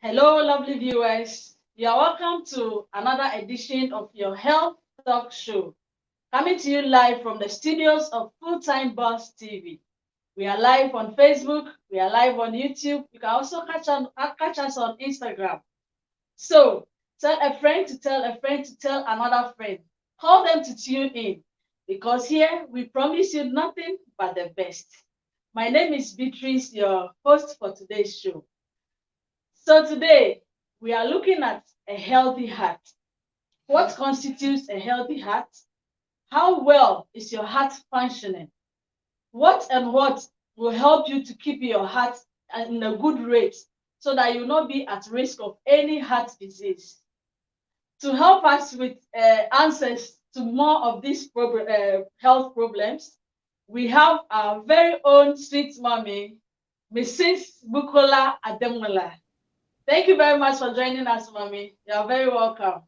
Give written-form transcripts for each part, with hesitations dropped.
Hello, lovely viewers. You are welcome to another edition of your health talk show, coming to you live from the studios of Fulltimebuzz TV. We are live on Facebook. We are live on YouTube. You can also catch us on Instagram. So tell a friend to tell a friend to tell another friend. Call them to tune in, because here we promise you nothing but the best. My name is Beatrice, your host for today's show. So today, we are looking at a healthy heart. What constitutes a healthy heart? How well is your heart functioning? What will help you to keep your heart in a good rate so that you will not be at risk of any heart disease? To help us with answers to more of these health problems, we have our very own sweet mommy, Mrs. Bukola Ademola. Thank you very much for joining us, Mommy. You are very welcome.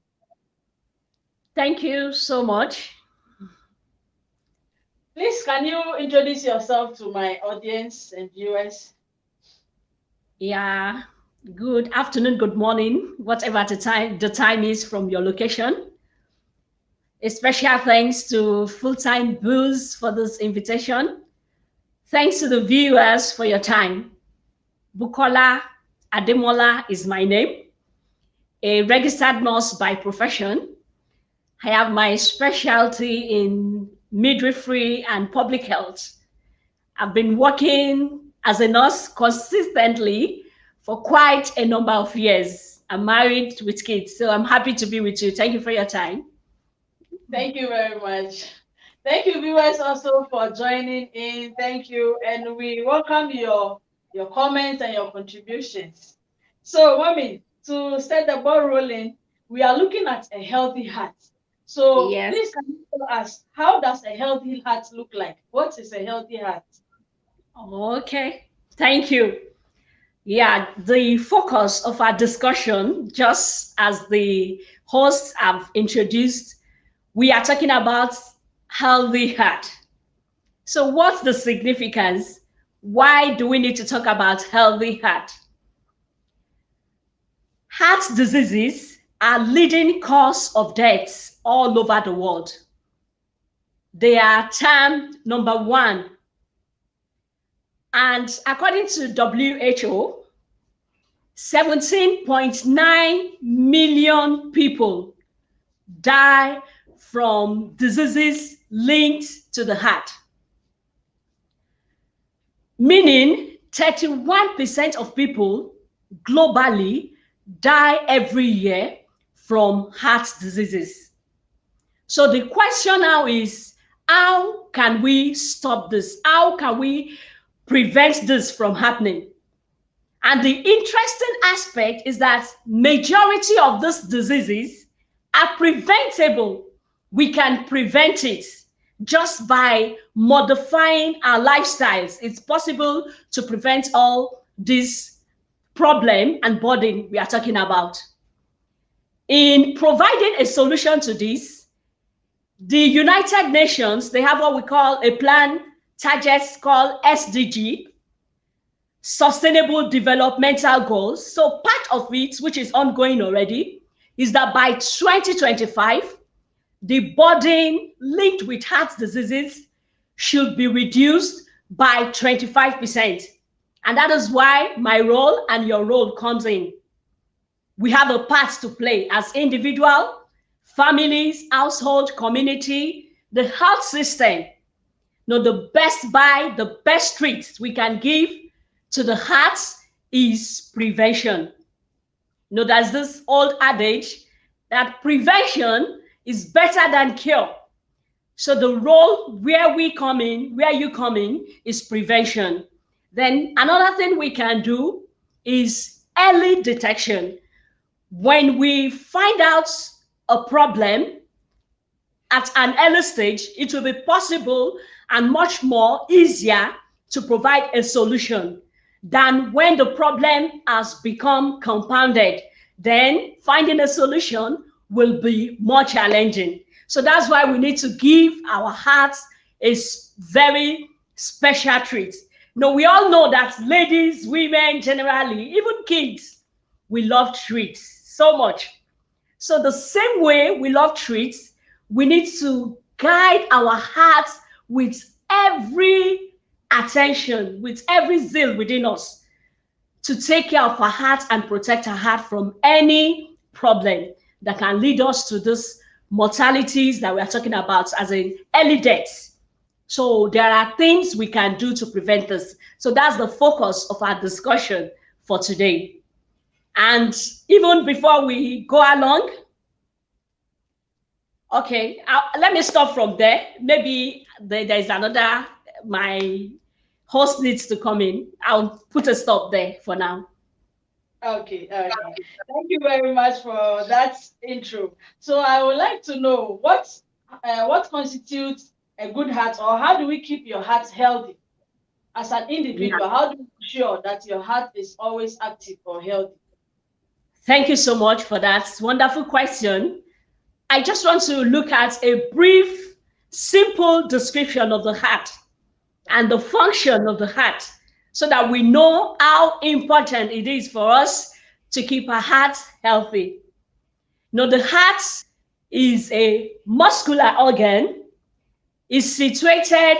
Thank you so much. Please, can you introduce yourself to my audience and viewers? Yeah, good afternoon, good morning, whatever the time is from your location. A special thanks to Fulltimebuzz for this invitation. Thanks to the viewers for your time. Bukola Ademola is my name, a registered nurse by profession. I have my specialty in midwifery and public health. I've been working as a nurse consistently for quite a number of years. I'm married with kids, so I'm happy to be with you. Thank you for your time. Thank you very much. Thank you, viewers, also for joining in. Thank you, and we welcome your comments and your contributions. So, Mommy, to set the ball rolling, we are looking at a healthy heart. So, Yes. Please can you tell us, how does a healthy heart look like? What is a healthy heart? Okay, thank you. Yeah, the focus of our discussion, just as the hosts have introduced, we are talking about healthy heart. So what's the significance? Why do we need to talk about healthy heart? Heart diseases are leading cause of deaths all over the world. They are termed number one. And according to WHO, 17.9 million people die from diseases linked to the heart, meaning 31% of people globally die every year from heart diseases. So the question now is, how can we stop this? How can we prevent this from happening? And the interesting aspect is that majority of these diseases are preventable. We can prevent it just by modifying our lifestyles. It's possible to prevent all this problem and burden we are talking about. In providing a solution to this, the United Nations, they have what we call a plan, targets called SDG, Sustainable Developmental Goals. So part of it, which is ongoing already, is that by 2025, the burden linked with heart diseases should be reduced by 25%. And that is why my role and your role comes in. We have a part to play as individual, families, household, community, the health system. The best buy, the best treat we can give to the heart is prevention. There's this old adage that prevention is better than cure. So the role where you come in is prevention. Then another thing we can do is early detection. When we find out a problem at an early stage, it will be possible and much more easier to provide a solution than when the problem has become compounded. Then finding a solution will be more challenging. So that's why we need to give our hearts a very special treat. We all know that ladies, women, generally, even kids, we love treats so much. So the same way we love treats, we need to guide our hearts with every attention, with every zeal within us to take care of our heart and protect our heart from any problem that can lead us to this mortalities that we are talking about as in early deaths. So there are things we can do to prevent this. So that's the focus of our discussion for today. And even before we go along, okay, let me stop from there. Maybe there's another, my host needs to come in. I'll put a stop there for now. Okay. Thank you very much for that intro. So I would like to know what constitutes a good heart, or how do we keep your heart healthy as an individual? How do you ensure that your heart is always active or healthy? Thank you so much for that wonderful question. I just want to look at a brief, simple description of the heart and the function of the heart so that we know how important it is for us to keep our heart healthy. The heart is a muscular organ, is situated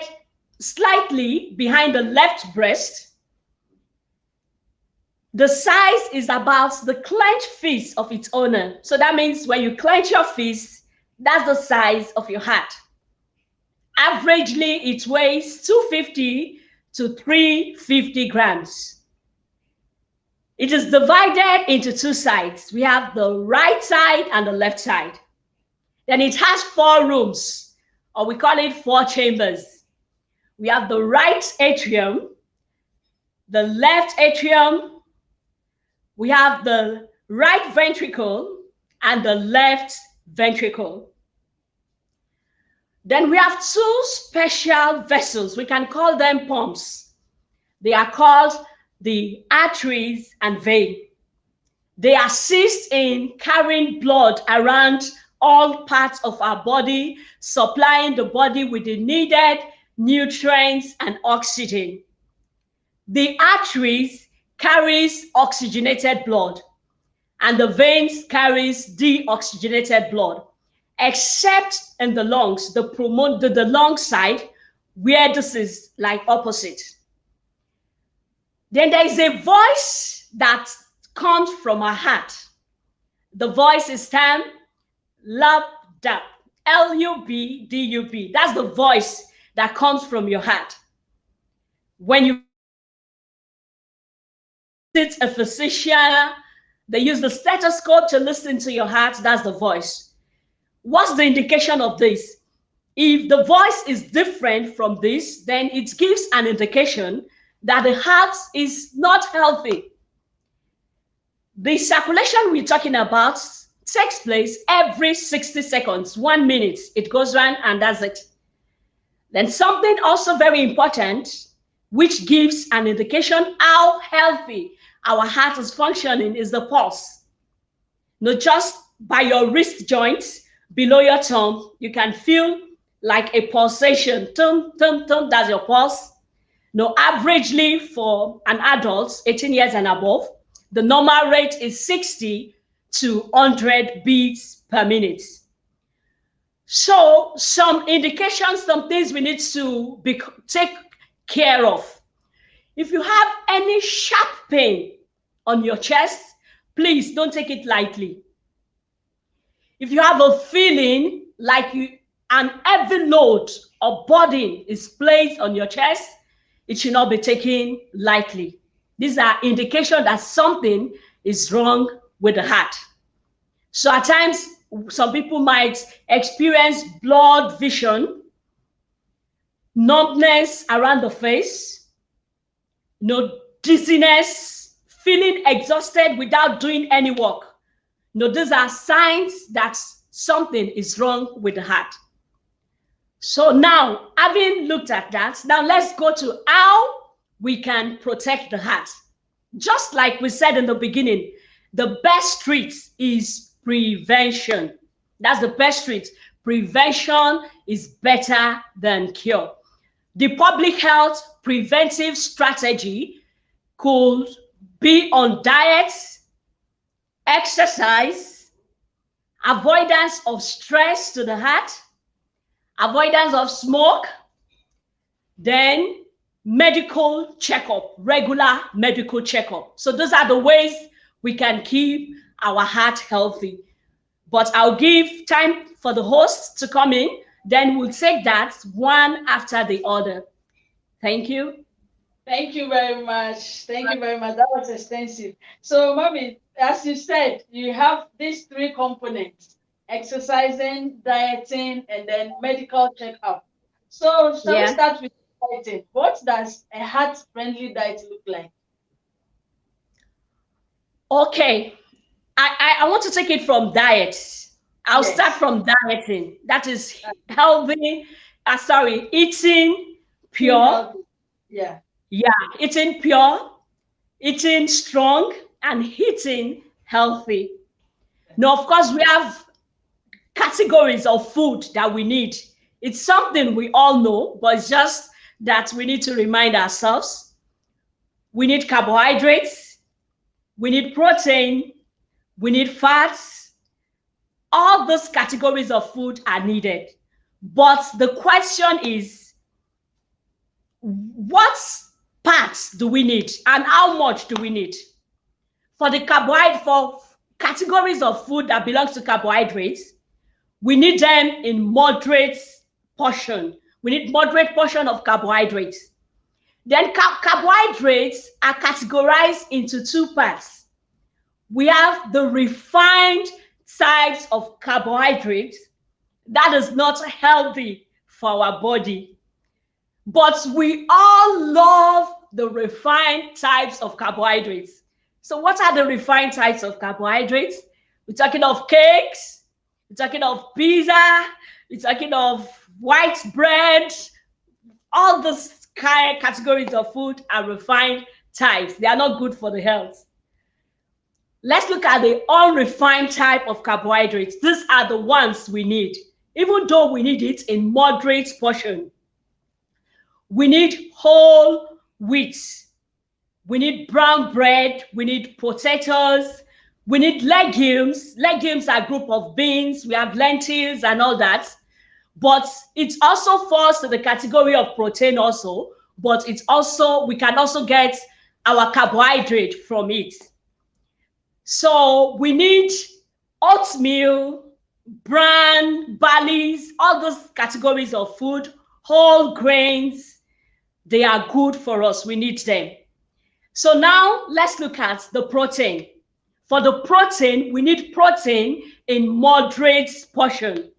slightly behind the left breast. The size is about the clenched fist of its owner. So that means when you clench your fist, that's the size of your heart. Averagely, it weighs 250 to 350 grams. It is divided into two sides. We have the right side and the left side. Then it has 4 rooms, or we call it 4 chambers. We have the right atrium, the left atrium, we have the right ventricle and the left ventricle. Then we have 2 special vessels. We can call them pumps. They are called the arteries and veins. They assist in carrying blood around all parts of our body, supplying the body with the needed nutrients and oxygen. The arteries carries oxygenated blood, and the veins carries deoxygenated blood, except in the lungs, the lung side, where this is like opposite. Then there is a voice that comes from our heart. The voice is termed lub-dub, L-U-B-D-U-B. That's the voice that comes from your heart. When you visit a physician, they use the stethoscope to listen to your heart. That's the voice. What's the indication of this? If the voice is different from this, then it gives an indication that the heart is not healthy. The circulation we're talking about takes place every 60 seconds, 1 minute. It goes around and that's it. Then something also very important, which gives an indication how healthy our heart is functioning, is the pulse. Not just by your wrist joints below your thumb, you can feel like a pulsation. Tum, tum, tum, that's your pulse. Now, averagely for an adult, 18 years and above, the normal rate is 60 to 100 beats per minute. So some indications, some things we need to take care of. If you have any sharp pain on your chest, please don't take it lightly. If you have a feeling like an heavy load or burden is placed on your chest, it should not be taken lightly. These are indications that something is wrong with the heart. So at times, some people might experience blurred vision, numbness around the face, dizziness, feeling exhausted without doing any work. These are signs that something is wrong with the heart. So now, having looked at that, now let's go to how we can protect the heart. Just like we said in the beginning, the best treat is prevention. That's the best treat. Prevention is better than cure. The public health preventive strategy could be on diet, exercise, avoidance of stress to the heart, avoidance of smoke, then medical checkup, regular medical checkup. So those are the ways we can keep our heart healthy. But I'll give time for the host to come in, then we'll take that one after the other. Thank you. Thank you very much. Thank you very much. That was extensive. So, Mommy, as you said, you have these three components: exercising, dieting, and then medical checkup. So, shall we Yeah. start with dieting? What does a heart-friendly diet look like? Okay. I want to take it from diet. I'll start Yes. from dieting. That is healthy. Eating Being pure. healthy. Yeah. Yeah, eating pure, eating strong, and eating healthy. Now, of course, we have categories of food that we need. It's something we all know, but it's just that we need to remind ourselves. We need carbohydrates, we need protein, we need fats. All those categories of food are needed. But the question is, what parts do we need and how much do we need? For the carbohydrate, for categories of food that belongs to carbohydrates, we need them in moderate portion. We need moderate portion of carbohydrates. Then carbohydrates are categorized into two parts. We have the refined types of carbohydrates that is not healthy for our body. But we all love the refined types of carbohydrates. So what are the refined types of carbohydrates? We're talking of cakes, we're talking of pizza, we're talking of white bread. All those categories of food are refined types. They are not good for the health. Let's look at the unrefined type of carbohydrates. These are the ones we need, even though we need it in moderate portion. We need whole wheat. We need brown bread. We need potatoes. We need legumes. Legumes are a group of beans. We have lentils and all that. But it also falls to the category of protein also. But it's also, we can also get our carbohydrate from it. So we need oatmeal, bran, barleys, all those categories of food, whole grains. They are good for us. We need them. So now let's look at the protein. For the protein, we need protein in moderate portion.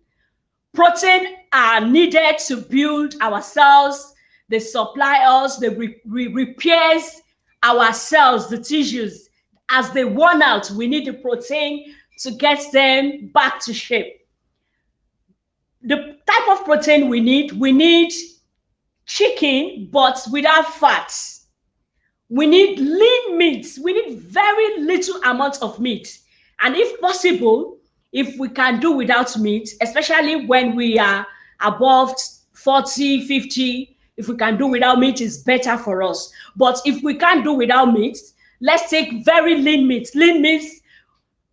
Protein are needed to build our cells. They supply us, they repairs our cells, the tissues. As they worn out, we need the protein to get them back to shape. The type of protein we need chicken, but without fats. We need lean meat. We need very little amount of meat. And if possible, if we can do without meat, especially when we are above 40, 50, if we can do without meat, it's better for us. But if we can't do without meat, let's take very lean meat. Lean meat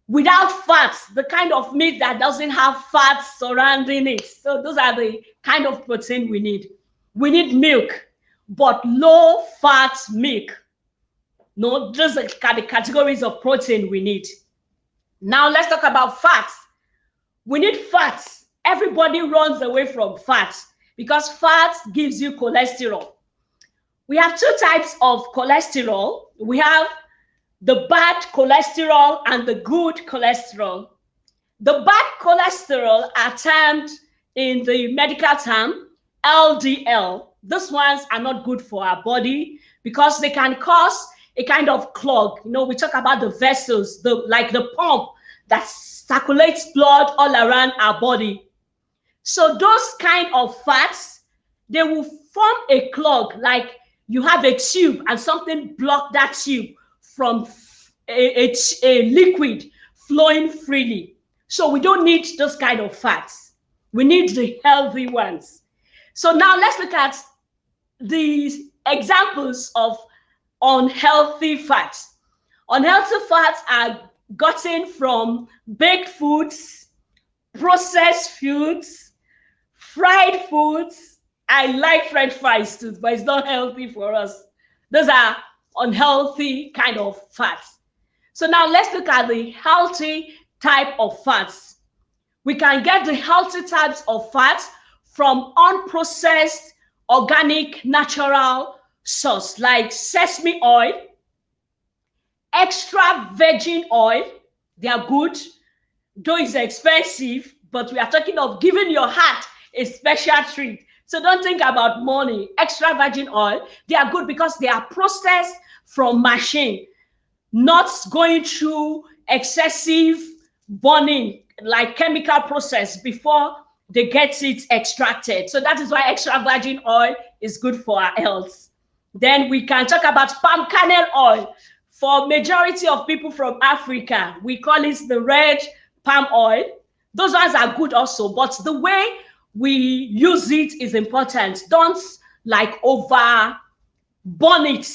without fats, the kind of meat that doesn't have fats surrounding it. So those are the kind of protein we need. We need milk, but low fat milk. No, those are the categories of protein we need. Now let's talk about fats. We need fats. Everybody runs away from fats because fat gives you cholesterol. We have two types of cholesterol. We have the bad cholesterol and the good cholesterol. The bad cholesterol are termed in the medical term LDL. These ones are not good for our body because they can cause a kind of clog. You know, we talk about the vessels, like the pump that circulates blood all around our body. So those kind of fats, they will form a clog, like you have a tube and something block that tube from a liquid flowing freely. So we don't need those kind of fats. We need the healthy ones. So now let's look at the examples of unhealthy fats. Unhealthy fats are gotten from baked foods, processed foods, fried foods. I like French fries too, but it's not healthy for us. Those are unhealthy kind of fats. So now let's look at the healthy type of fats. We can get the healthy types of fats from unprocessed, organic, natural source like sesame oil, extra virgin oil. They are good, though it's expensive, but we are talking of giving your heart a special treat. So don't think about money. Extra virgin oil, they are good because they are processed from machine, not going through excessive burning like chemical process before they get it extracted. So that is why extra virgin oil is good for our health. Then we can talk about palm kernel oil. For majority of people from Africa, we call it the red palm oil. Those ones are good also, but the way we use it is important. Don't like over burn it.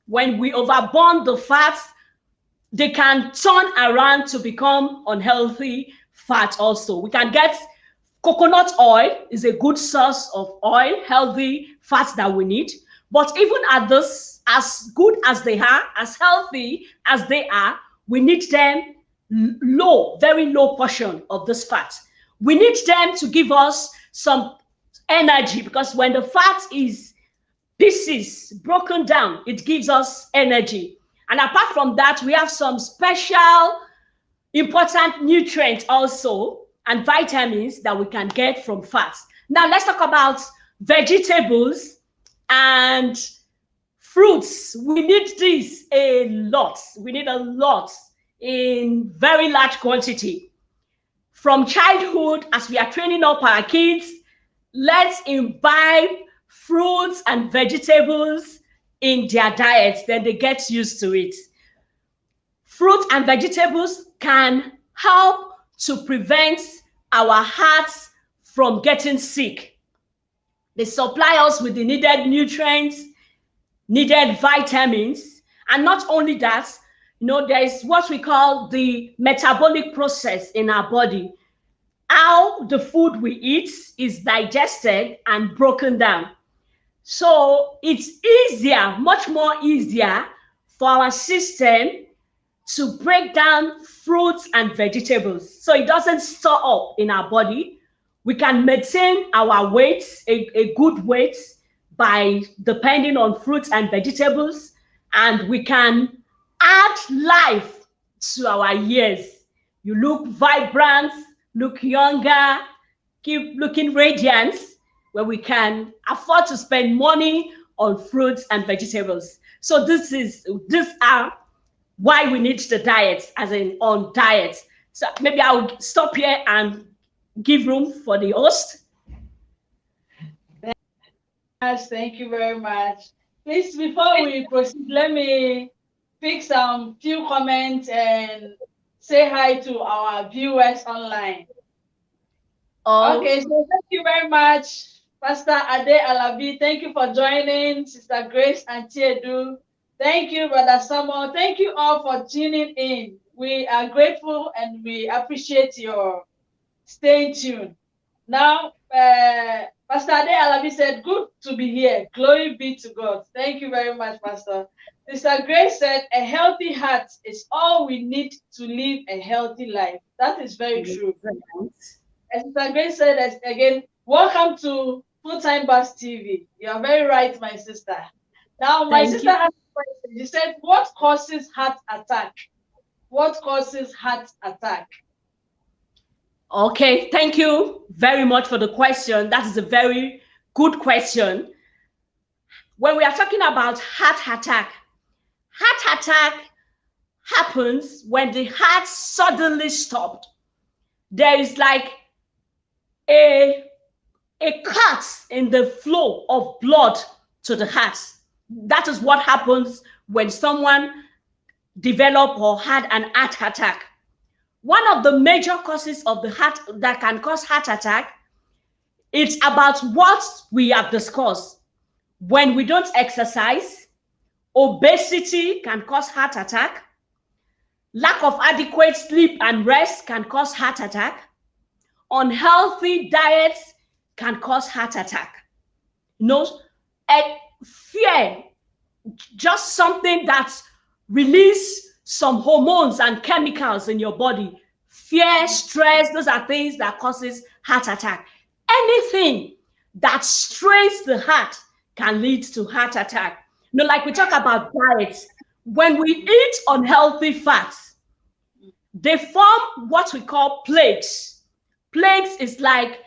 When we overburn the fats, they can turn around to become unhealthy fat also. We can get coconut oil is a good source of oil, healthy fats that we need. But even at this, as good as they are, as healthy as they are, we need them low, very low portion of this fat. We need them to give us some energy because when the fat is pieces broken down, it gives us energy. And apart from that, we have some special important nutrients also and vitamins that we can get from fats. Now let's talk about vegetables and fruits. We need this a lot. We need a lot in very large quantity. From childhood, as we are training up our kids, let's imbibe fruits and vegetables in their diets, then they get used to it. Fruit and vegetables can help to prevent our hearts from getting sick. They supply us with the needed nutrients, needed vitamins, and not only that, you know, there is what we call the metabolic process in our body. How the food we eat is digested and broken down. So it's easier, much more easier for our system to break down fruits and vegetables. So it doesn't store up in our body. We can maintain our weight, a good weight, by depending on fruits and vegetables, and we can add life to our years. You look vibrant, look younger, keep looking radiant, where we can afford to spend money on fruits and vegetables. So these are why we need the diet, as in on diet. So maybe I'll stop here and give room for the host. Yes, thank you very much. Please, before we proceed, let me pick some few comments and say hi to our viewers online. Okay, so thank you very much, Pastor Ade Alabi. Thank you for joining, Sister Grace and Tiedu. Thank you, Brother Samuel. Thank you all for tuning in. We are grateful and we appreciate your staying tuned. Now, Pastor Ade Alabi said, good to be here. Glory be to God. Thank you very much, Pastor. Sister Grace said, a healthy heart is all we need to live a healthy life. That is very true. As Sister Grace said again, welcome to Fulltimebuzz TV. You are very right, my sister. Now, my Thank sister you. has a question. She said, what causes heart attack? What causes heart attack? Okay, thank you very much for the question. That is a very good question. When we are talking about heart attack happens when the heart suddenly stopped. There is like a, a cut in the flow of blood to the heart. That is what happens when someone develop or had an heart attack. One of the major causes of the heart that can cause heart attack, it's about what we have discussed. When we don't exercise, obesity can cause heart attack. Lack of adequate sleep and rest can cause heart attack. Unhealthy diets can cause heart attack. No, fear, just something that release some hormones and chemicals in your body. Fear, stress, those are things that causes heart attack. Anything that strains the heart can lead to heart attack. Like we talk about diets, when we eat unhealthy fats, they form what we call plaques. Plaques is like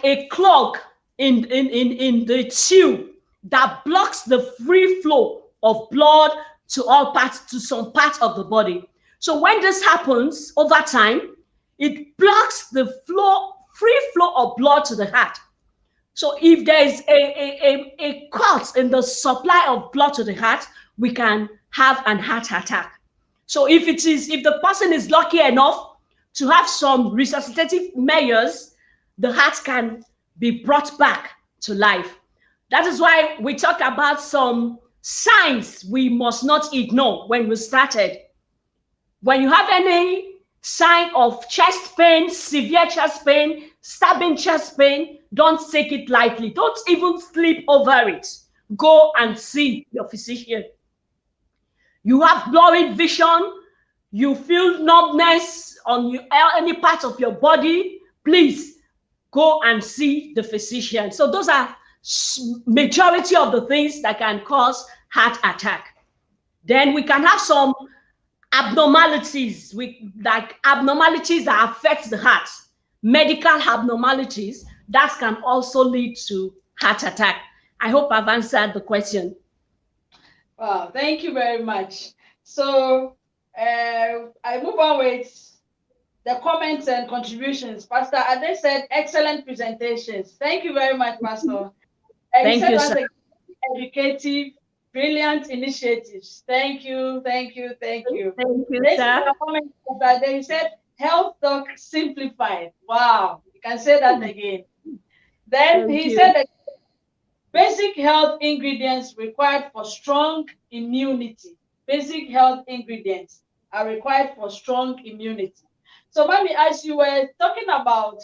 a clog in the tube that blocks the free flow of blood to all parts, to some parts of the body. So when this happens over time, it blocks the free flow of blood to the heart. So if there is a cut in the supply of blood to the heart, we can have an heart attack. So if the person is lucky enough to have some resuscitative measures, the heart can be brought back to life. That is why we talk about some signs we must not ignore when we started. When you have any sign of chest pain, severe chest pain, stabbing chest pain, don't take it lightly. Don't even sleep over it. Go and see your physician. You have blurred vision, you feel numbness on any part of your body, please go and see the physician. So those are majority of the things that can cause heart attack. Then we can have some abnormalities, like abnormalities that affect the heart, medical abnormalities that can also lead to heart attack. I hope I've answered the question. Wow, thank you very much. So I move on with the comments and contributions. Pastor Ade said, excellent presentations. Thank you very much, Pastor. Thank you, sir. Educative, brilliant initiatives. Thank you, thank you, thank you. Thank you, sir. Comment, Pastor Ade, he said, health talk simplified. Wow, you can say that again. Then he said that basic health ingredients required for strong immunity. Basic health ingredients are required for strong immunity. So let me ask you, we're talking about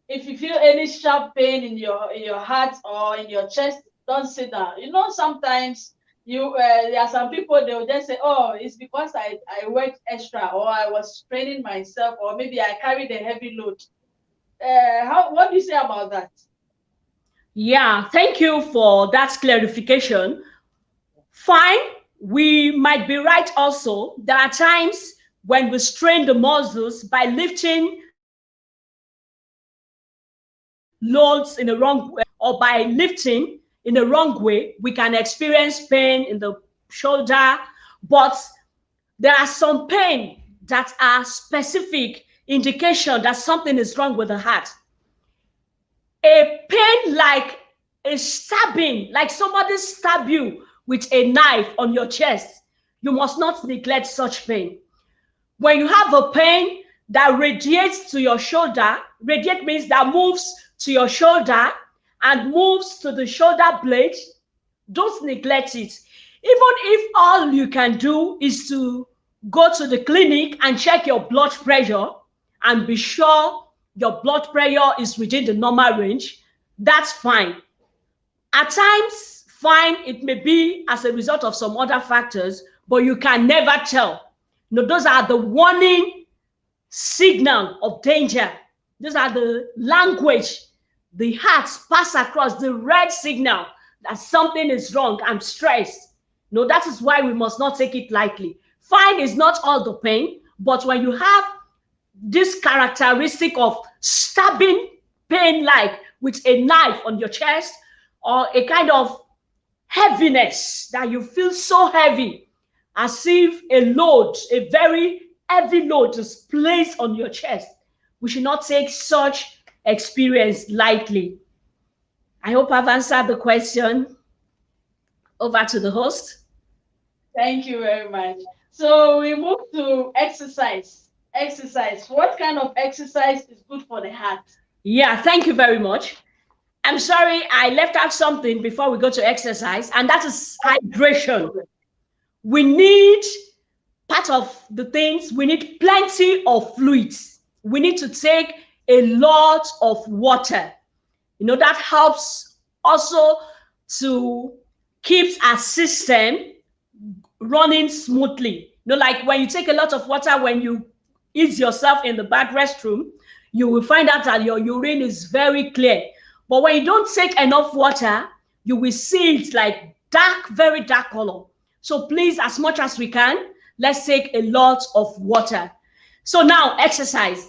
if you feel any sharp pain in your heart or in your chest, don't sit down. Sometimes there are some people, they'll just say, oh, it's because I worked extra, or I was training myself, or maybe I carried a heavy load. What do you say about that? Yeah, thank you for that clarification. Fine, we might be right also. There are times when we strain the muscles by lifting loads in the wrong way, or by lifting in the wrong way, we can experience pain in the shoulder. But there are some pain that are specific indication that something is wrong with the heart. A pain like a stabbing, like somebody stab you with a knife on your chest, you must not neglect such pain. When you have a pain that radiates to your shoulder, radiate means that moves to your shoulder and moves to the shoulder blade, don't neglect it. Even if all you can do is to go to the clinic and check your blood pressure and be sure your blood pressure is within the normal range, that's fine. At times, fine, it may be as a result of some other factors, but you can never tell. Those are the warning signal of danger. These are the language the heart pass across, the red signal that something is wrong. I'm stressed. No, that is why we must not take it lightly. Fine is not all the pain, but when you have this characteristic of stabbing pain, like with a knife on your chest, or a kind of heaviness that you feel so heavy, as if a load, a very heavy load is placed on your chest, we should not take such experience lightly. I hope I've answered the question. Over to the host. Thank you very much. So we move to exercise. Exercise. What kind of exercise is good for the heart? Yeah, thank you very much. I'm sorry, I left out something before we go to exercise, and that is hydration. We need, part of the things, we need plenty of fluids. We need to take a lot of water. That helps also to keep our system running smoothly. Like when you take a lot of water, when you ease yourself in the bad restroom, you will find out that your urine is very clear. But when you don't take enough water, you will see it like dark, very dark color. So please, as much as we can, let's take a lot of water. So now, exercise.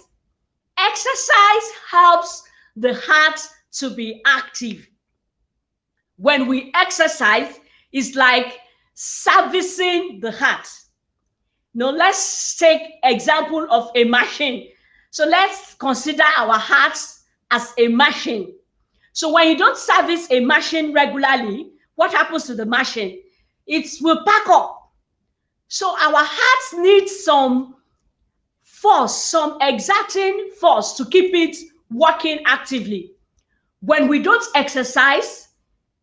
Exercise helps the heart to be active. When we exercise, it's like servicing the heart. Now, let's take example of a machine. So let's consider our hearts as a machine. So when you don't service a machine regularly, what happens to the machine? It will pack up. So our hearts need some force, some exerting force to keep it working actively. When we don't exercise,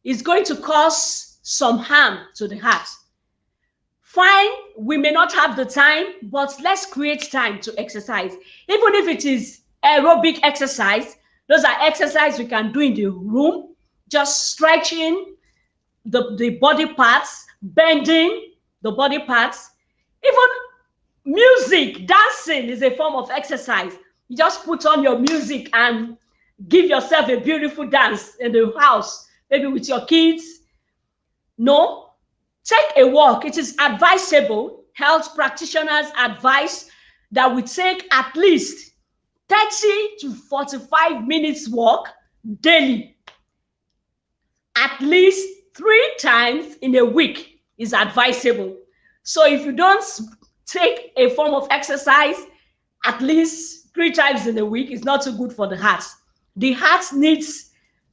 it's going to cause some harm to the heart. Fine, we may not have the time, but let's create time to exercise. Even if it is aerobic exercise, those are exercises we can do in the room, just stretching the body parts, bending the body parts. Even music, dancing is a form of exercise. You just put on your music and give yourself a beautiful dance in the house, maybe with your kids. No, take a walk. It is advisable. Health practitioners advise that we take at least 30 to 45 minutes walk daily. At least 3 times in a week is advisable. So if you don't take a form of exercise at least 3 times in a week, it's not too good for the heart. The heart needs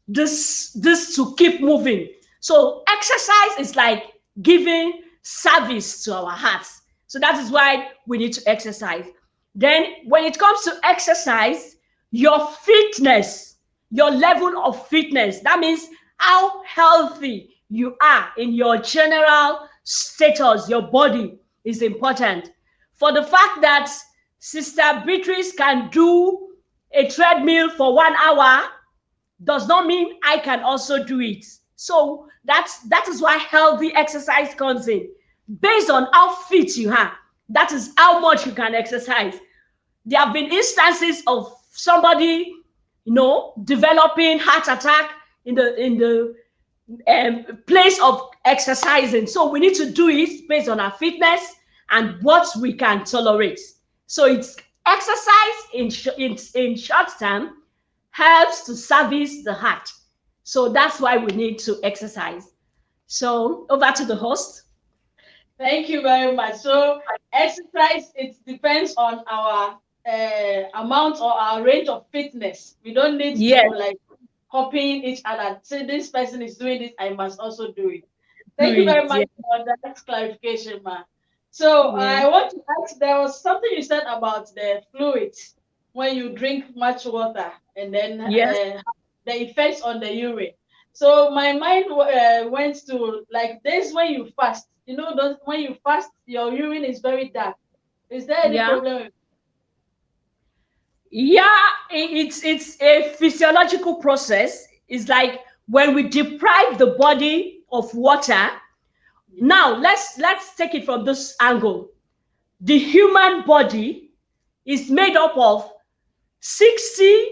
this to keep moving. So exercise is like giving service to our hearts. So that is why we need to exercise. Then when it comes to exercise, your fitness, your level of fitness, that means how healthy you are in your general status, your body is important. For the fact that Sister Beatrice can do a treadmill for 1 hour does not mean I can also do it. So that is why healthy exercise comes in. Based on how fit you are, that is how much you can exercise. There have been instances of somebody, developing heart attack in the place of exercising. So we need to do it based on our fitness and what we can tolerate. So it's exercise in short term helps to service the heart. So that's why we need to exercise. So over to the host. Thank you very much. So exercise, it depends on our amount or our range of fitness. We don't need to like copying each other. Say this person is doing this, I must also do it. Thank you very much for that clarification, ma. So I want to ask, there was something you said about the fluids when you drink much water and then the effects on the urine. So my mind went to like this when you fast. When you fast, your urine is very dark. Is there any problem? Yeah, it's a physiological process. It's like when we deprive the body of water. Now let's take it from this angle. The human body is made up of 60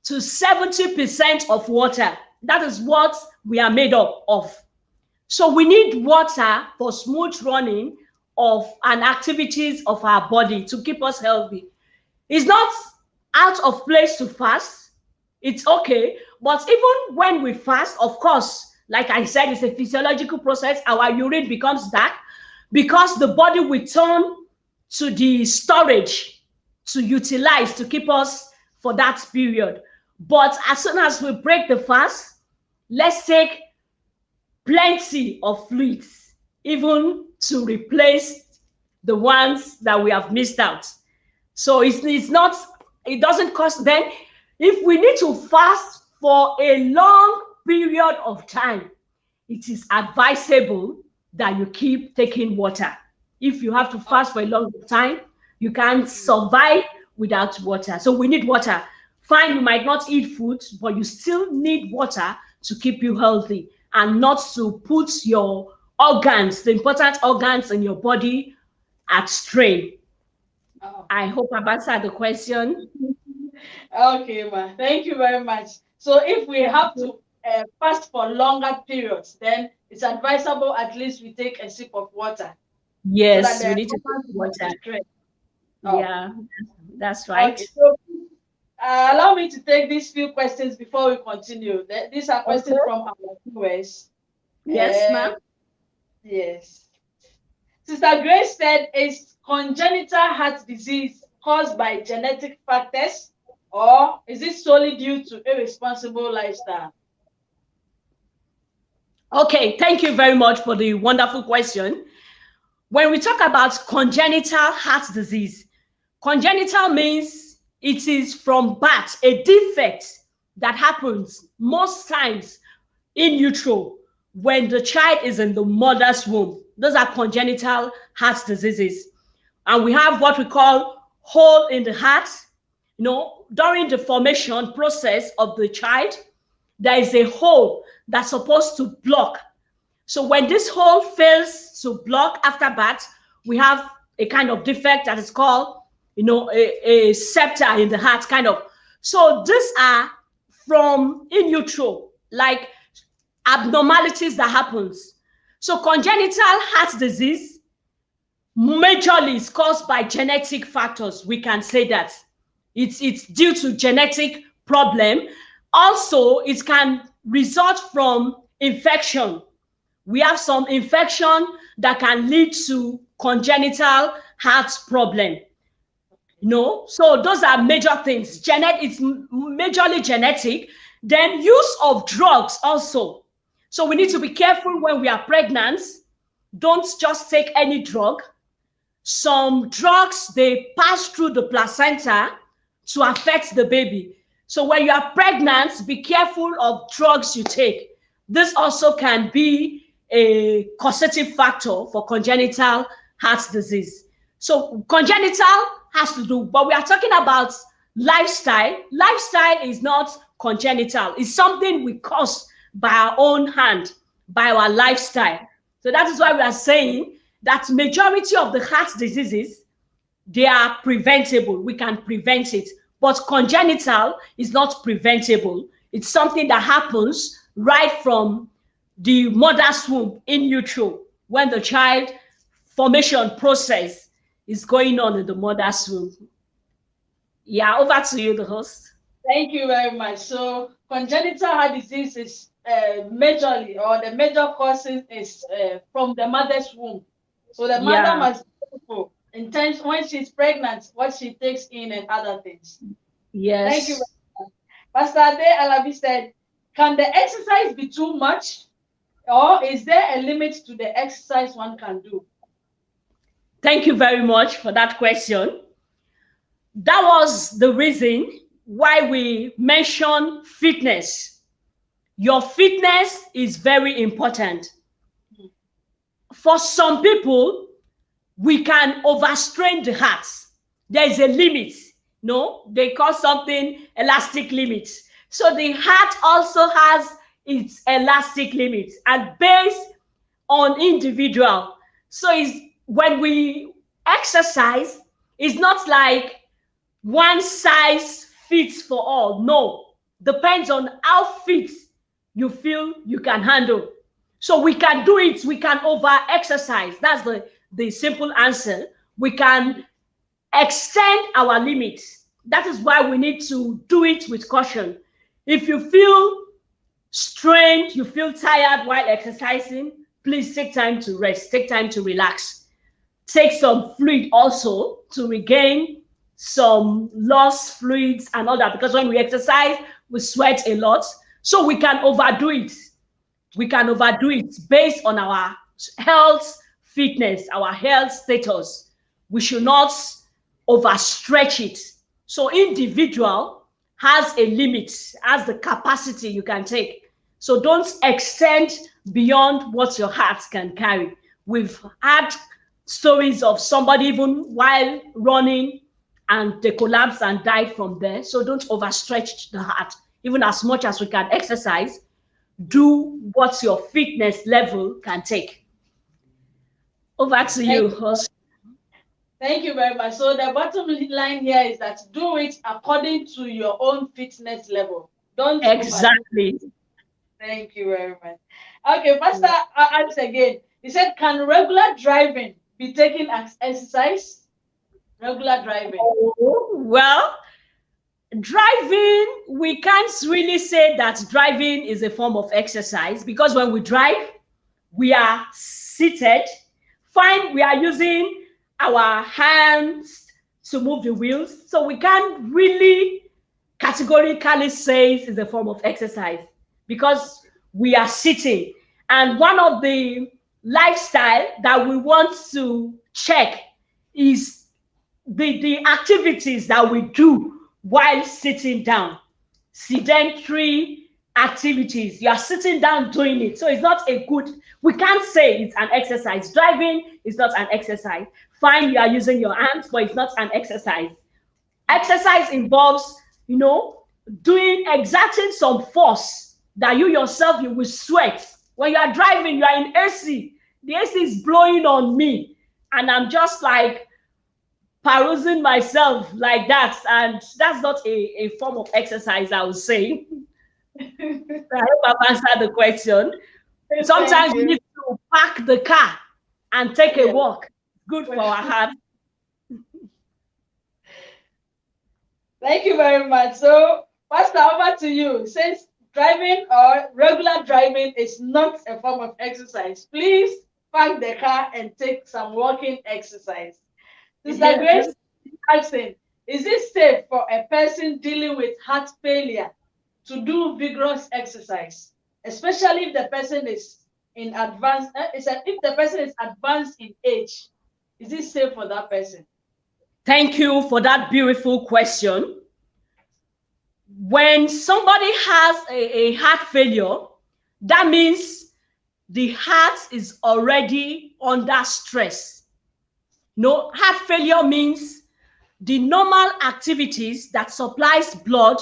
to 70% of water. That is what we are made up of. So we need water for smooth running of and activities of our body to keep us healthy. It's not out of place to fast. It's okay. But even when we fast, of course, like I said, it's a physiological process. Our urine becomes dark because the body will turn to the storage to utilize to keep us for that period. But as soon as we break the fast, let's take plenty of fluids, even to replace the ones that we have missed out. So it's not, it doesn't cost. Then if we need to fast for a long period of time, it is advisable that you keep taking water. If you have to fast for a long time, you can't survive without water. So we need water. Fine, you might not eat food, but you still need water to keep you healthy and not to put your organs, the important organs in your body, at strain. Oh. I hope I've answered the question. Okay, ma. Thank you very much. So if we have to fast for longer periods, then it's advisable at least we take a sip of water. Yes, So that we need to take water. Oh. Yeah, that's right. Okay, so allow me to take these few questions before we continue. These are questions from our viewers. Yes, ma'am. Yes. Sister Grace said, is congenital heart disease caused by genetic factors, or is it solely due to irresponsible lifestyle? Okay, thank you very much for the wonderful question. When we talk about congenital heart disease, congenital means it is from birth, a defect that happens most times in utero when the child is in the mother's womb. Those are congenital heart diseases. And we have what we call hole in the heart. You know, during the formation process of the child, there is a hole that's supposed to block. So when this hole fails to block after birth, we have a kind of defect that is called, you know, a septa in the heart, kind of. So these are from in utero, like abnormalities that happens. So congenital heart disease majorly is caused by genetic factors. We can say that it's due to genetic problem. Also, it can result from infection. We have some infection that can lead to congenital heart problem. No, so those are major things. It's majorly genetic. Then use of drugs also. So we need to be careful when we are pregnant. Don't just take any drug. Some drugs, they pass through the placenta to affect the baby. So when you are pregnant, be careful of drugs you take. This also can be a causative factor for congenital heart disease. So congenital has to do, but we are talking about lifestyle. Lifestyle is not congenital. It's something we cause by our own hand, by our lifestyle. So that is why we are saying that majority of the heart diseases, they are preventable. We can prevent it. But congenital is not preventable. It's something that happens right from the mother's womb in utero when the child formation process is going on in the mother's womb. Yeah, over to you, the host. Thank you very much. So congenital heart disease is majorly, or the major causes is from the mother's womb. So the mother must be careful in terms when she's pregnant, what she takes in and other things. Yes. Thank you very much. Pastor Ade Alabi said, can the exercise be too much, or is there a limit to the exercise one can do? Thank you very much for that question. That was the reason why we mentioned fitness. Your fitness is very important. For some people, we can overstrain the heart. There is a limit. No, they call something elastic limits. So the heart also has its elastic limits and based on individual. So it's, when we exercise, it's not like one size fit for all. No, depends on how fit you feel you can handle. So we can do it. We can over exercise. That's the simple answer. We can extend our limits. That is why we need to do it with caution. If you feel strained, you feel tired while exercising, please take time to rest, take time to relax. Take some fluid also to regain some lost fluids and all that, because when we exercise, we sweat a lot. So we can overdo it. We can overdo it based on our health fitness, our health status. We should not overstretch it. So individual has a limit, has the capacity you can take. So don't extend beyond what your heart can carry. We've had stories of somebody even while running and they collapsed and died from there. So don't overstretch the heart. Even as much as we can exercise, do what your fitness level can take. Over to you, host. Thank you very much. So the bottom line here is that do it according to your own fitness level. Don't exactly. Thank you very much. Okay, Pastor asks again. He said, can regular driving be taken as exercise? Regular driving. Oh, well, driving, we can't really say that driving is a form of exercise, because when we drive, we are seated. Fine, we are using our hands to move the wheels. So we can't really categorically say it's a form of exercise because we are sitting. And one of the lifestyle that we want to check is the activities that we do while sitting down. Sedentary activities, you are sitting down doing it. So it's not a good, we can't say it's an exercise. Driving is not an exercise. Fine, you are using your hands, but it's not an exercise. Exercise involves, exerting some force that you yourself, you will sweat. When you are driving, you are in AC. The AC is blowing on me, and I'm just like perusing myself like that. And that's not a form of exercise, I would say. I hope I've answered the question. Sometimes we need to park the car and take a walk. Good for our heart. Thank you very much. So, Pastor, over to you. Since driving or regular driving is not a form of exercise, please park the car and take some walking exercise. Sister Grace asking, is it safe for a person dealing with heart failure to do vigorous exercise, especially if the person is in advanced? If the person is advanced in age, is it safe for that person? Thank you for that beautiful question. When somebody has a heart failure, that means the heart is already under stress. No, heart failure means the normal activities that supplies blood,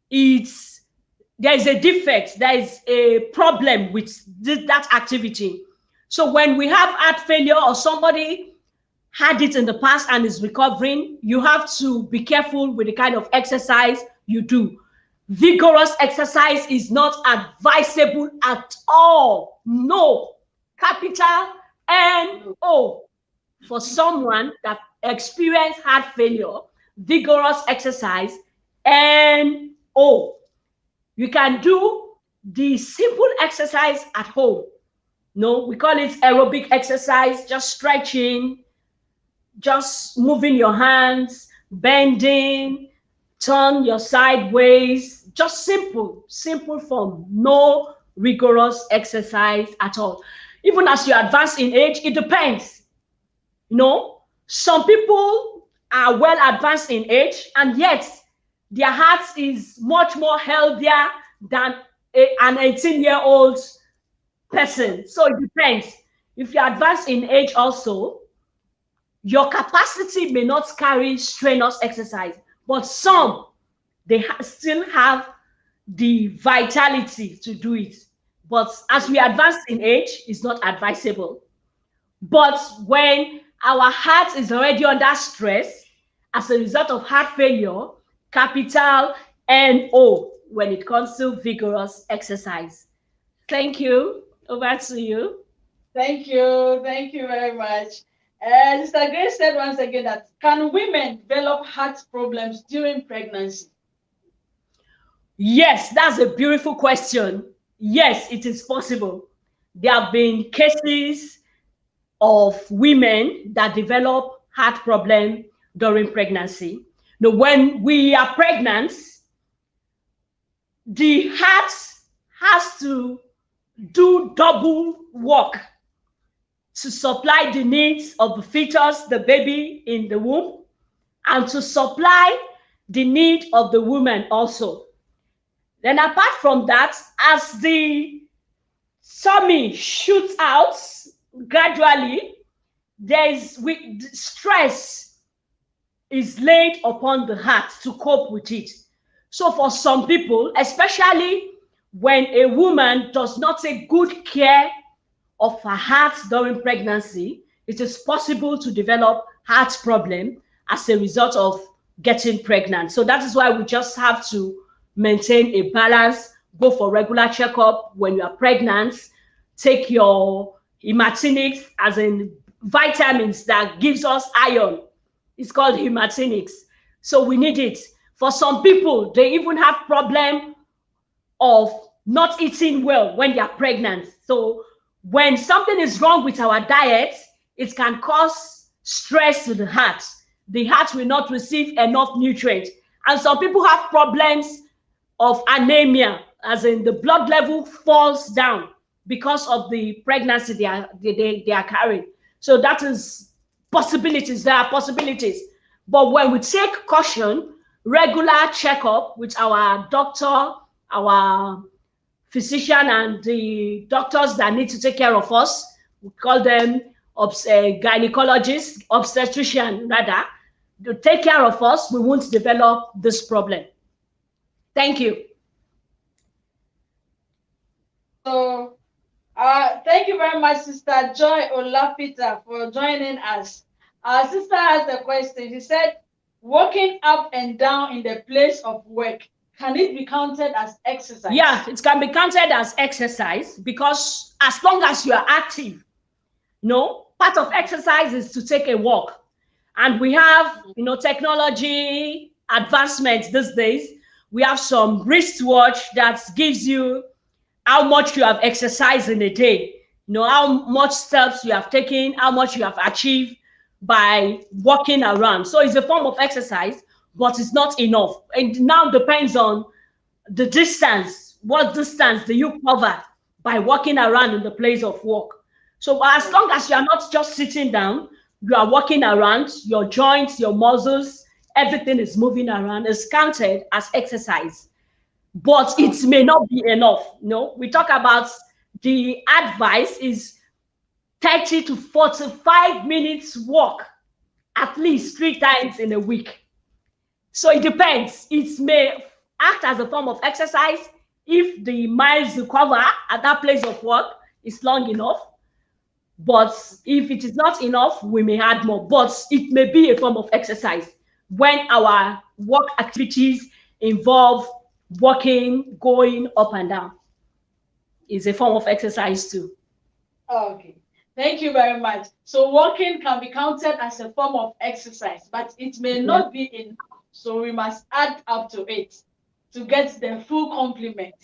there is a defect, there is a problem with that activity. So when we have heart failure or somebody had it in the past and is recovering, you have to be careful with the kind of exercise you do. Vigorous exercise is not advisable at all. No. Capital N-O. For someone that experienced heart failure, vigorous exercise, N-O. You can do the simple exercise at home. No, we call it aerobic exercise, just stretching, just moving your hands, bending, turn your sideways, just simple form, no rigorous exercise at all. Even as you advance in age, it depends. Some people are well advanced in age, and yet their heart is much more healthier than an 18-year-old person. So it depends. If you advance in age also, your capacity may not carry strenuous exercise, but some, they still have the vitality to do it. But as we advance in age, it's not advisable. But when our heart is already under stress as a result of heart failure, capital NO when it comes to vigorous exercise. Thank you. Over to you. Thank you. Thank you very much. Mr. Grace said once again that can women develop heart problems during pregnancy? Yes, that's a beautiful question. Yes, it is possible. There have been cases of women that develop heart problem during pregnancy. Now, when we are pregnant, the heart has to do double work to supply the needs of the fetus, the baby in the womb, and to supply the need of the woman also. Then apart from that, as the tummy shoots out gradually, stress is laid upon the heart to cope with it. So for some people, especially when a woman does not take good care of her heart during pregnancy, it is possible to develop heart problem as a result of getting pregnant. So that is why we just have to maintain a balance, go for regular checkup when you are pregnant, take your hematinics, as in vitamins that gives us iron. It's called hematinics. So we need it. For some people, they even have problem of not eating well when they are pregnant. So when something is wrong with our diet, it can cause stress to the heart. The heart will not receive enough nutrients. And some people have problems of anemia, as in the blood level falls down because of the pregnancy they are carrying. So that is possibilities. There are possibilities. But when we take caution, regular checkup with our doctor, our physician, and the doctors that need to take care of us, we call them gynecologists, obstetrician rather, to take care of us, we won't develop this problem. Thank you. So, thank you very much, Sister Joy Olapita, for joining us. Our sister has a question. She said, walking up and down in the place of work, can it be counted as exercise? Yeah, it can be counted as exercise because as long as you are active, part of exercise is to take a walk. And we have, technology advancements these days. We have some wristwatch that gives you how much you have exercised in a day, how much steps you have taken, how much you have achieved by walking around. So it's a form of exercise, but it's not enough. It now depends on the distance. What distance do you cover by walking around in the place of work? So as long as you are not just sitting down, you are walking around, your joints, your muscles, everything is moving around, is counted as exercise. But it may not be enough. We talk about the advice is 30 to 45 minutes walk at least 3 times in a week. So it depends. It may act as a form of exercise if the miles you cover at that place of work is long enough. But if it is not enough, we may add more. But it may be a form of exercise when our work activities involve walking, going up and down. It's a form of exercise too. Okay. Thank you very much. So walking can be counted as a form of exercise, but it may not be enough. So we must add up to it to get the full complement.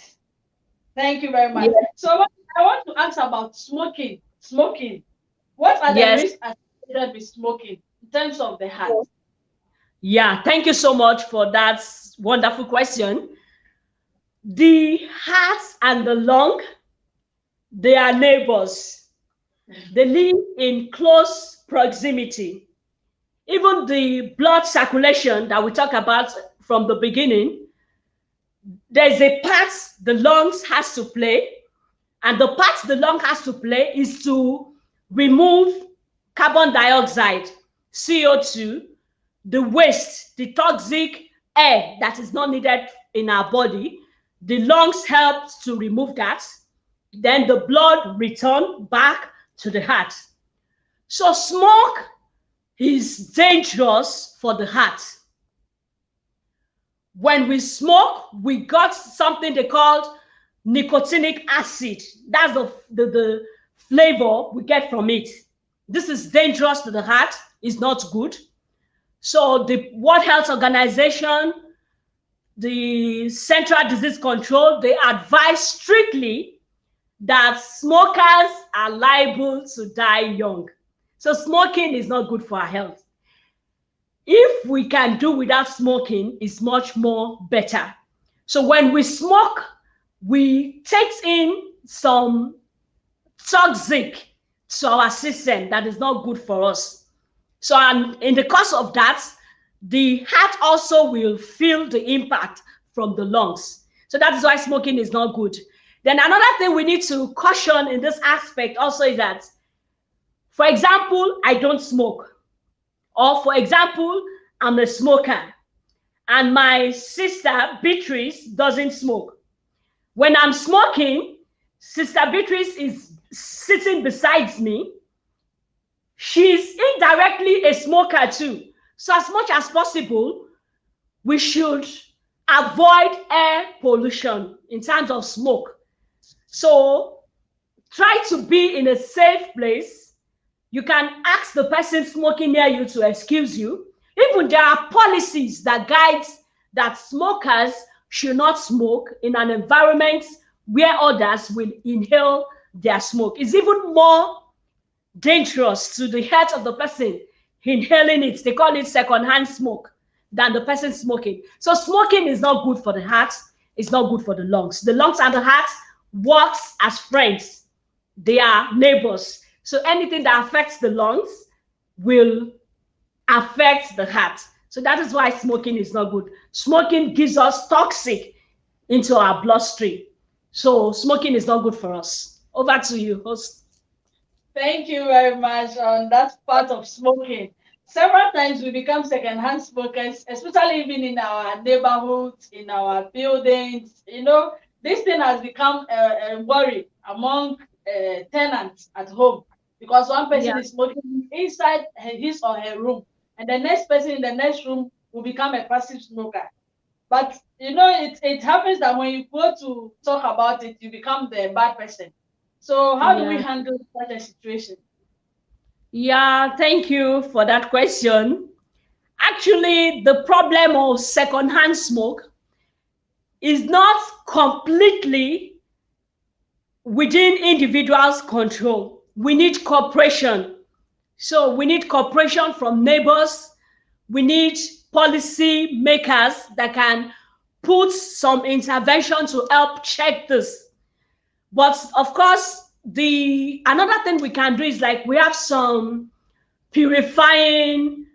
Thank you very much. Yeah. So I want to ask about smoking. What are the risks associated with smoking in terms of the heart? Yeah, thank you so much for that wonderful question. The heart and the lung, they are neighbors. They live in close proximity. Even the blood circulation that we talk about from the beginning, there's a part the lungs has to play, and the part the lung has to play is to remove carbon dioxide, CO2, the waste, the toxic air that is not needed in our body. The lungs help to remove that. Then the blood returns back to the heart. So smoke is dangerous for the heart. When we smoke, we got something they called nicotinic acid. That's the flavor we get from it. This is dangerous to the heart. It's not good. So the World Health Organization, the Central Disease Control, they advise strictly that smokers are liable to die young. So smoking is not good for our health. If we can do without smoking, it's much more better. So when we smoke, we take in some toxic to our system that is not good for us. So in the course of that, the heart also will feel the impact from the lungs. So that is why smoking is not good. Then another thing we need to caution in this aspect also is that, for example, I don't smoke. Or for example, I'm a smoker and my sister Beatrice doesn't smoke. When I'm smoking, Sister Beatrice is sitting beside me. She's indirectly a smoker too. So as much as possible, we should avoid air pollution in terms of smoke. So try to be in a safe place. You can ask the person smoking near you to excuse you. Even there are policies that guide that smokers should not smoke in an environment where others will inhale their smoke. It's even more dangerous to the health of the person inhaling it. They call it secondhand smoke than the person smoking. So smoking is not good for the heart. It's not good for the lungs. The lungs and the heart works as friends. They are neighbors. So anything that affects the lungs will affect the heart. So that is why smoking is not good. Smoking gives us toxic into our bloodstream. So smoking is not good for us. Over to you, host. Thank you very much on that part of smoking. Several times we become secondhand smokers, especially even in our neighborhoods, in our buildings. This thing has become a worry among tenants at home, because one person is smoking inside his or her room, and the next person in the next room will become a passive smoker. But it happens that when you go to talk about it, you become the bad person. So how do we handle such a situation? Yeah, thank you for that question. Actually, the problem of secondhand smoke is not completely within individuals' control. We need cooperation. So we need cooperation from neighbors. We need policy makers that can put some intervention to help check this. But of course, another thing we can do is, like, we have some purifying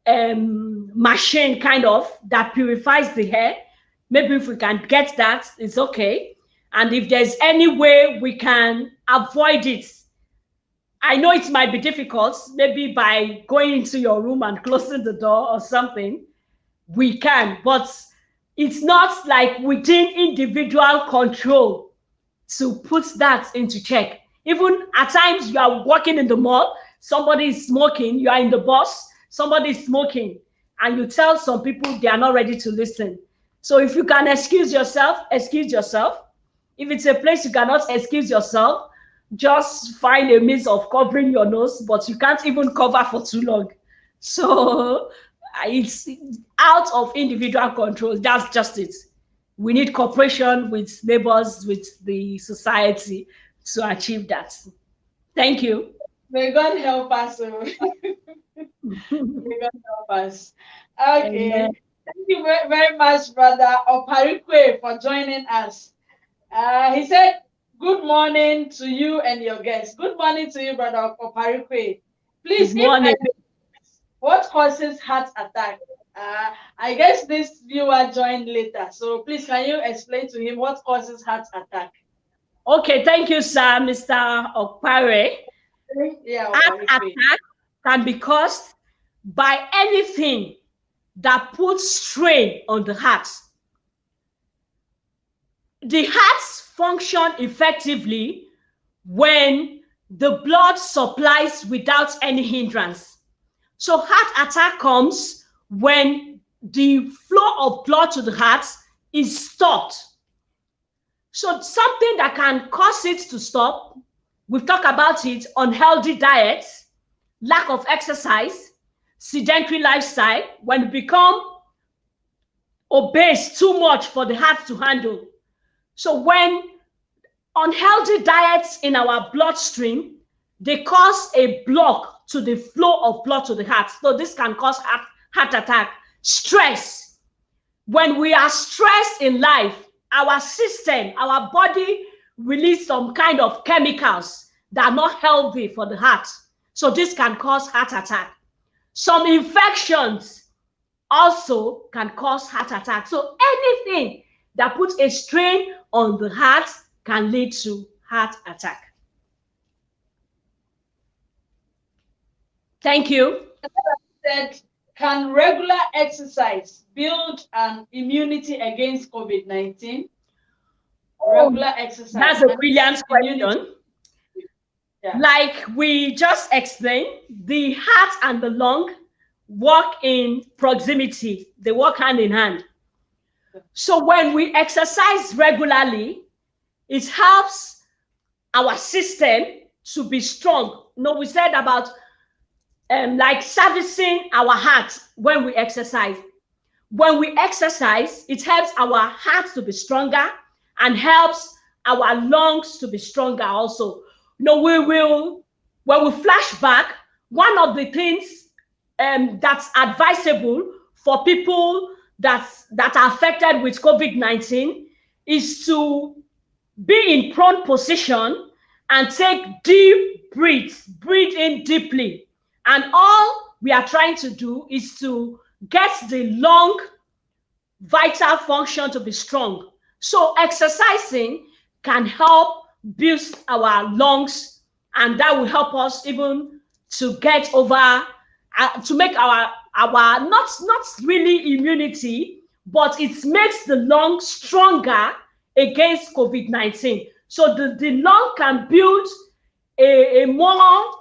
machine kind of that purifies the air. Maybe if we can get that, it's okay. And if there's any way we can avoid it, I know it might be difficult, maybe by going into your room and closing the door or something, we can, but it's not like within individual control to put that into check. Even at times you are walking in the mall, somebody is smoking, you are in the bus, somebody is smoking, and you tell some people they are not ready to listen. So if you can excuse yourself, excuse yourself. If it's a place you cannot excuse yourself, just find a means of covering your nose, but you can't even cover for too long. So it's out of individual control. That's just it. We need cooperation with neighbors, with the society to achieve that. Thank you. May God help us. May God help us. Okay. Amen. Thank you very, very much, Brother Oparikwe, for joining us. He said, good morning to you and your guests. Good morning to you, Brother Oparikwe. Please, Good morning. what causes heart attack? I guess this viewer joined later. So please, can you explain to him what causes heart attack? Okay, thank you, sir, Mr. Okpare. Yeah, Heart attack can be caused by anything that puts strain on the heart. The heart functions effectively when the blood supplies without any hindrance. So heart attack comes when the flow of blood to the heart is stopped. So something that can cause it to stop, we've talked about it: unhealthy diets, lack of exercise, sedentary lifestyle, when we become obese too much for the heart to handle. So when unhealthy diets in our bloodstream, they cause a block to the flow of blood to the heart. So this can cause heart attack. Stress. When we are stressed in life, our system, our body release some kind of chemicals that are not healthy for the heart. So this can cause heart attack. Some infections also can cause heart attack. So anything that puts a strain on the heart can lead to heart attack. Thank you. Said, can regular exercise build an immunity against COVID-19? Regular exercise. That's a brilliant question. Yeah. Like we just explained, the heart and the lung work in proximity. They work hand in hand. So when we exercise regularly, it helps our system to be strong. We said about like servicing our heart when we exercise. When we exercise, it helps our heart to be stronger and helps our lungs to be stronger also. When we flash back, one of the things that's advisable for people that are affected with COVID-19 is to be in prone position and take deep breaths, breathe in deeply. And all we are trying to do is to get the lung vital function to be strong. So exercising can help boost our lungs, and that will help us even to get over, to make our not really immunity, but it makes the lung stronger against COVID-19. So the lung can build a more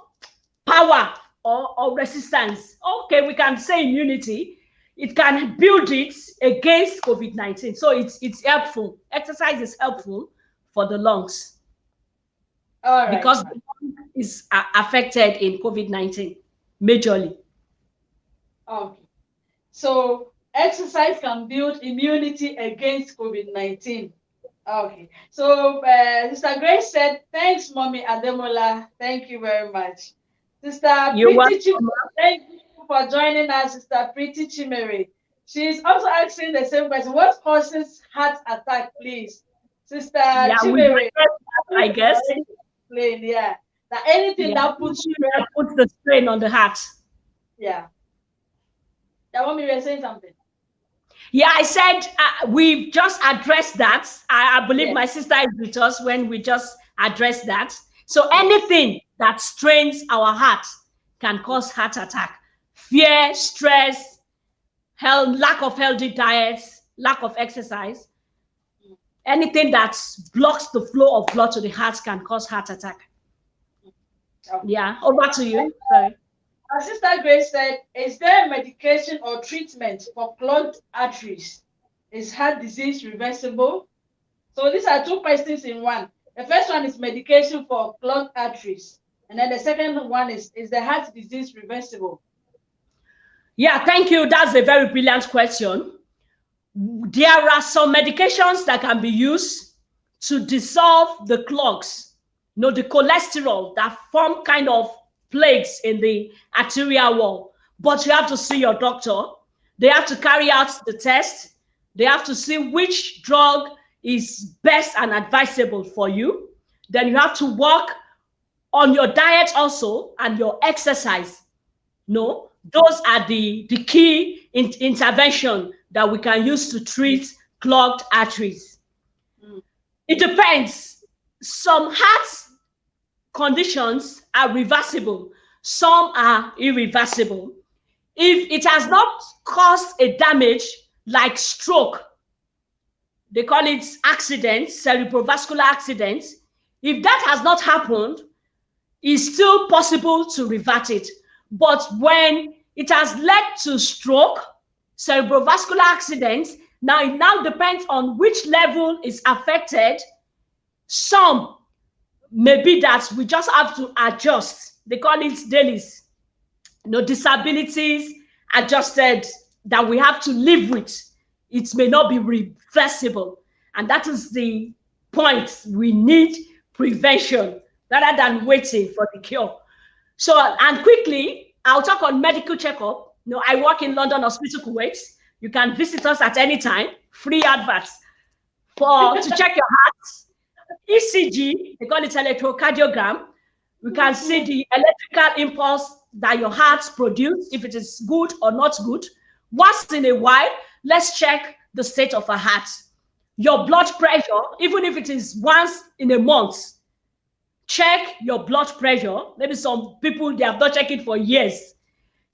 power or resistance. Okay, we can say immunity. It can build it against COVID-19. So it's helpful. Exercise is helpful for the lungs. All right. Because the lung is affected in COVID-19 majorly. Okay. So exercise can build immunity against COVID-19. Okay. So Sister Grace said, thanks, Mommy Ademola. Thank you very much. Sister Pretty Chimere, thank you for joining us, Sister Pretty Chimere. She's also asking the same question. What causes heart attack, please? Sister Chimere, I guess. Explain, yeah. That anything that puts the strain on the heart. Yeah. That one, you were saying something. Yeah, I said we've just addressed that. I believe my sister is with us when we just addressed that. So anything that strains our heart can cause heart attack. Fear, stress, lack of healthy diets, lack of exercise. Anything that blocks the flow of blood to the heart can cause heart attack. Okay. Yeah, over to you. Sorry. Our Sister Grace said, is there medication or treatment for clogged arteries? Is heart disease reversible? So these are two questions in one. The first one is medication for clogged arteries. And then the second one is the heart disease reversible? Yeah, thank you. That's a very brilliant question. There are some medications that can be used to dissolve the clogs, the cholesterol that form kind of plaques in the arterial wall. But you have to see your doctor. They have to carry out the test. They have to see which drug is best and advisable for you. Then you have to work on your diet also and your exercise. Those are the key intervention that we can use to treat clogged arteries. It depends. Some heart conditions are reversible. Some are irreversible. If it has not caused a damage like stroke, they call it accidents, cerebrovascular accidents. If that has not happened, it's still possible to revert it. But when it has led to stroke, cerebrovascular accidents. Now, it now depends on which level is affected. Some may be that we just have to adjust. They call it dailies. Disabilities adjusted that we have to live with. It may not be reversible. And that is the point. We need prevention rather than waiting for the cure. So, and quickly, I'll talk on medical checkup. I work in London Hospital, Kuwait. You can visit us at any time. Free adverts to check your heart. ECG, they call it electrocardiogram. We can see the electrical impulse that your heart produces, if it is good or not good. Once in a while, let's check the state of our heart. Your blood pressure, even if it is once in a month, check your blood pressure. Maybe some people, they have not checked it for years.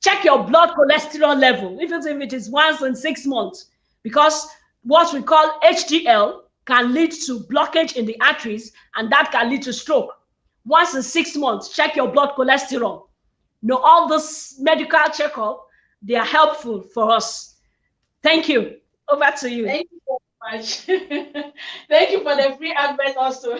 Check your blood cholesterol level, even if it is once in 6 months, because what we call HDL can lead to blockage in the arteries, and that can lead to stroke. Once in 6 months, check your blood cholesterol. All this medical checkup, they are helpful for us. Thank you. Over to you. Thank you so much. Thank you for the free advert also.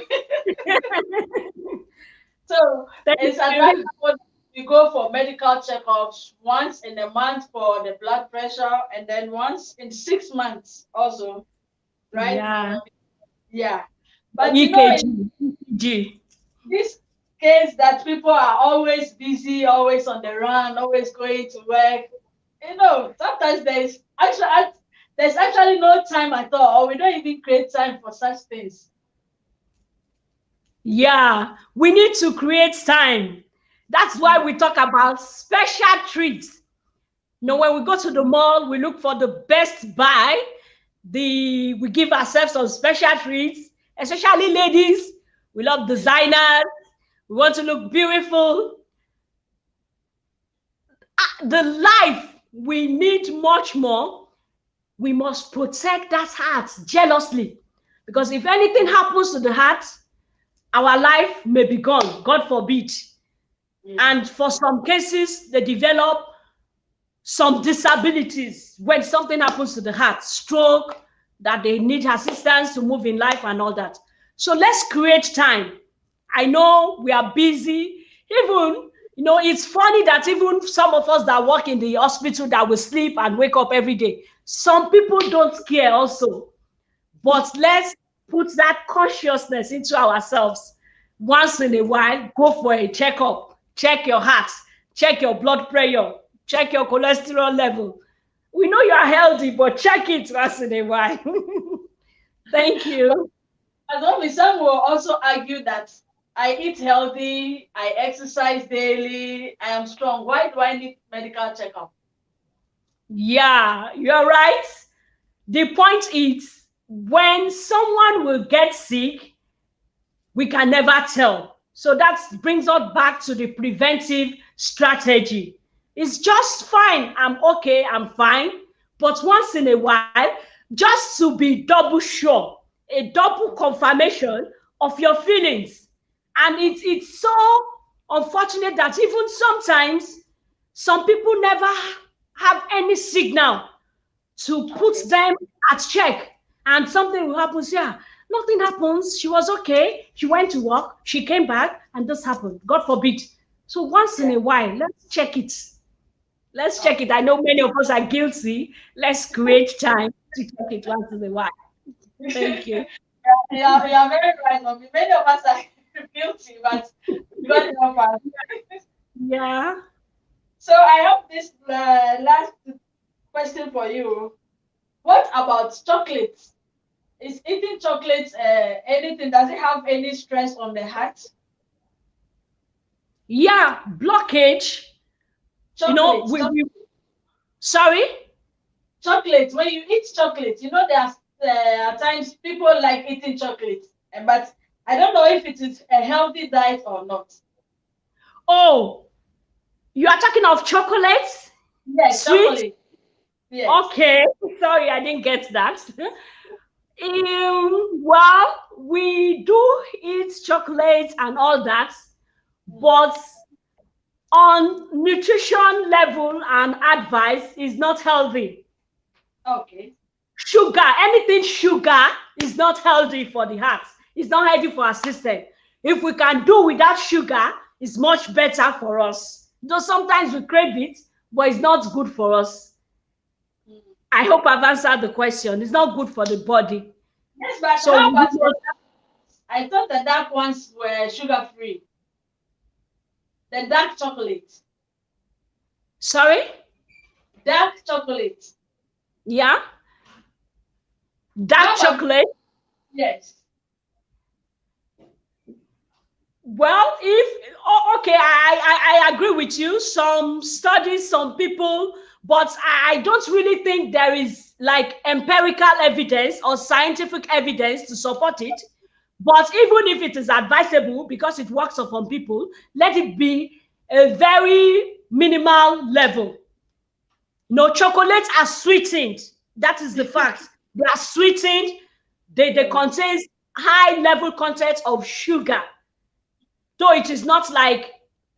So it's advisable you go for medical checkups once in a month for the blood pressure, and then once in 6 months also, right? Yeah. But EKG. This case that people are always busy, always on the run, always going to work, sometimes there's actually no time at all, or we don't even create time for such things. Yeah, we need to create time. That's why we talk about special treats. When we go to the mall, we look for the best buy. We give ourselves some special treats, especially ladies. We love designers. We want to look beautiful. The life, we need much more. We must protect that heart jealously, because if anything happens to the heart, our life may be gone, God forbid. And for some cases, they develop some disabilities when something happens to the heart, stroke, that they need assistance to move in life and all that. So let's create time. I know we are busy. Even, it's funny that even some of us that work in the hospital that will sleep and wake up every day, some people don't care also. But let's put that consciousness into ourselves. Once in a while, go for a checkup. Check your heart, check your blood pressure, check your cholesterol level. We know you are healthy, but check it once in a while. Thank you. And some will also argue that I eat healthy, I exercise daily, I am strong. Why do I need medical checkup? Yeah, you're right. The point is, when someone will get sick, we can never tell. So that brings us back to the preventive strategy. It's just fine. I'm okay. I'm fine. But once in a while, just to be double sure, a double confirmation of your feelings. And it's so unfortunate that even sometimes some people never have any signal to put them at check, and something will happen. Yeah, nothing happens. She was okay. She went to work. She came back, and this happened. God forbid. So once in a while, let's check it. Let's check it. I know many of us are guilty. Let's create time to check it once in a while. Thank you. You are very right, Mommy. Many of us are guilty, but God help us. Yeah. So I have this last question for you. What about chocolates? Is eating chocolates anything? Does it have any stress on the heart? Yeah, blockage. Sorry? Chocolate. When you eat chocolate, there are times people like eating chocolate, but I don't know if it is a healthy diet or not. Oh, you are talking of chocolates? Yes, sweet? Chocolate. Yes. Okay, sorry, I didn't get that. Well, we do eat chocolate and all that, but on nutrition level and advice is not healthy. Okay. Sugar, anything sugar is not healthy for the heart. It's not healthy for our system. If we can do without sugar, it's much better for us. Though sometimes we crave it, but it's not good for us. I hope I've answered the question. It's not good for the body. Yes, but So how about the, I thought the dark ones were sugar free. The dark chocolate. sorry? Dark chocolate. Yeah? Dark How about, chocolate? yes. Well, okay, I agree with you. Some studies, some people, but I don't really think there is like empirical evidence or scientific evidence to support it. But even if it is advisable because it works upon people, let it be a very minimal level. No, chocolates are sweetened. That is the fact. They are sweetened. They contain high level content of sugar. Though it is not like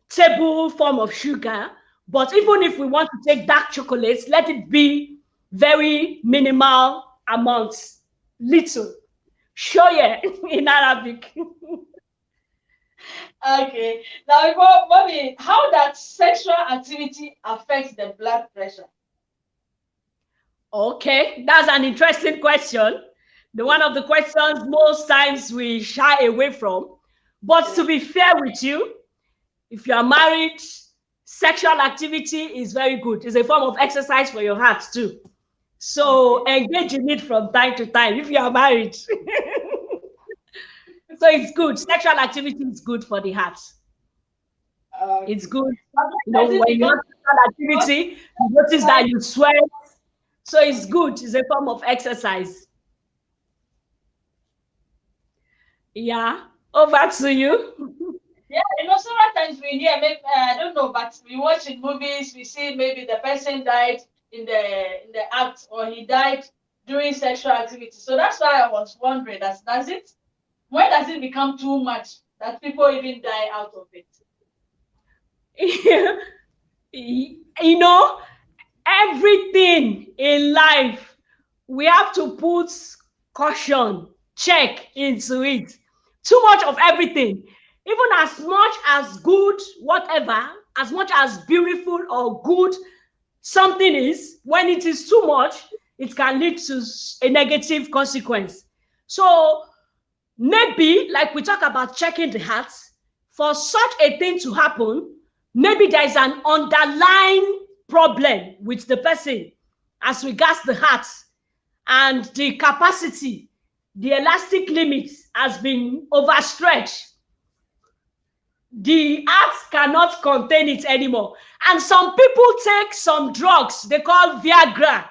table form of sugar, but even if we want to take dark chocolates, let it be very minimal amounts, little. Shoye in Arabic. Okay. Now, mommy, how does sexual activity affect the blood pressure? Okay, that's an interesting question. The one of the questions most times we shy away from. But to be fair with you, if you are married, sexual activity is very good. It's a form of exercise for your heart too. So engage in it from time to time if you are married. So it's good. Sexual activity is good for the heart. It's good. You know, Does it when you become have sexual activity, you notice that you sweat. So it's good. It's a form of exercise. Yeah. Over to you. Yeah, several times we hear, maybe, I don't know, but we watch in movies, we see maybe the person died in the act, or he died during sexual activity. So that's why I was wondering, when does it become too much that people even die out of it? You know, everything in life, we have to put caution, check into it. Too much of everything, even as much as good, whatever, as much as beautiful or good something is, when it is too much, it can lead to a negative consequence. So maybe, like we talk about checking the heart, for such a thing to happen, maybe there is an underlying problem with the person as regards the heart, and the capacity, the elastic limit has been overstretched. The heart cannot contain it anymore. And some people take some drugs they call Viagra.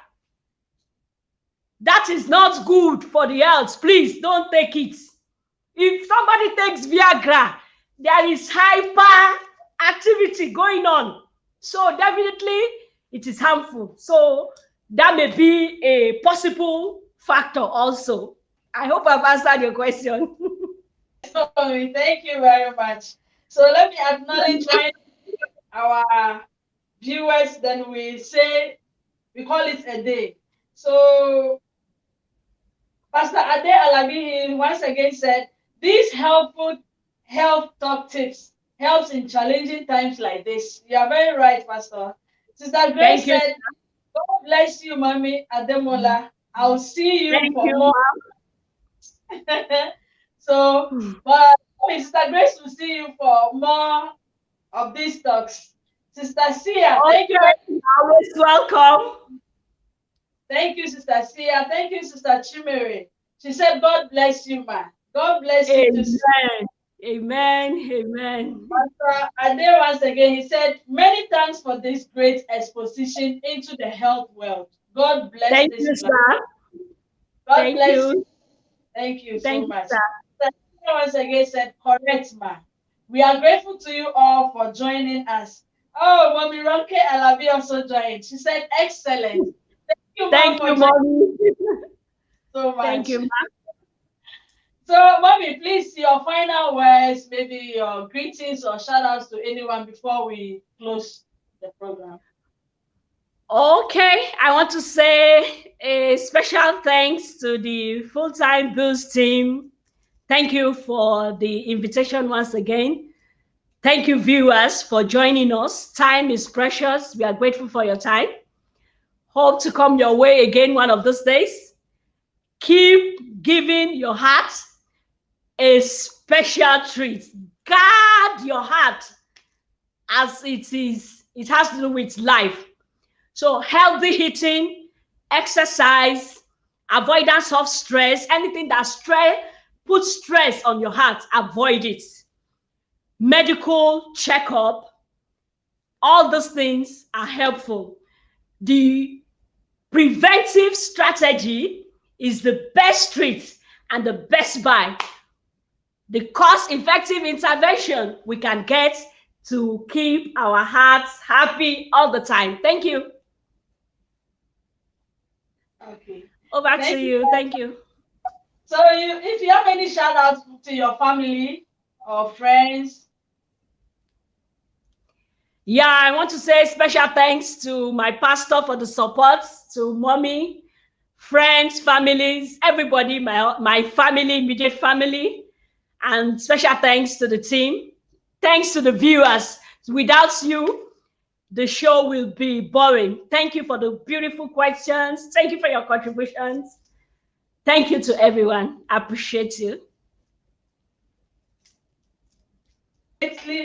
That is not good for the health. Please don't take it. If somebody takes Viagra, there is hyper activity going on. So definitely it is harmful. So that may be a possible factor also. I hope I've answered your question. Sorry, thank you very much. So let me acknowledge our viewers, then we call it a day. So Pastor Ade Alabi once again said, these helpful health talk tips helps in challenging times like this. You are very right, Pastor. Sister Grace Thank you. said, God bless you, Mommy Ademola. I'll see you Thank for you, more. So, but Sister Grace will see you for more of these talks. Sister Sia, thank you very okay. Always welcome. Thank you, Sister Sia. Thank you, Sister Chimere. She said, God bless you, ma. God bless you too. Amen. Amen. Amen. Pastor Ade once again, he said, many thanks for this great exposition into the health world. God bless Thank this you, plan. sir. God Thank bless you. you. Thank you so Thank you, much. sir. Sister Sia once again said, correct, ma. We are grateful to you all for joining us. Oh, Mommy Ronke Alabi also joined. She said, excellent. Thank you, ma, Thank for you, joining mommy. so Thank much. you, ma'am. So, Mommy, please, your final words, maybe your greetings or shout outs to anyone before we close the program. Okay, I want to say a special thanks to the Fulltimebuzz team. Thank you for the invitation once again. Thank you, viewers, for joining us. Time is precious. We are grateful for your time. Hope to come your way again one of those days. Keep giving your heart a special treat. Guard your heart, as it has to do with life. So healthy eating, exercise, avoidance of stress, anything that puts stress on your heart, avoid it. Medical checkup, all those things are helpful. The preventive strategy is the best treat and the best buy. The cost-effective intervention we can get to keep our hearts happy all the time. Thank you. Okay. Over to you. Thank you. So if you have any shout outs to your family or friends. Yeah, I want to say special thanks to my pastor for the support, to mommy, friends, families, everybody, my family, immediate family, and special thanks to the team. Thanks to the viewers. Without you, the show will be boring. Thank you for the beautiful questions. Thank you for your contributions. Thank you to everyone. I appreciate you.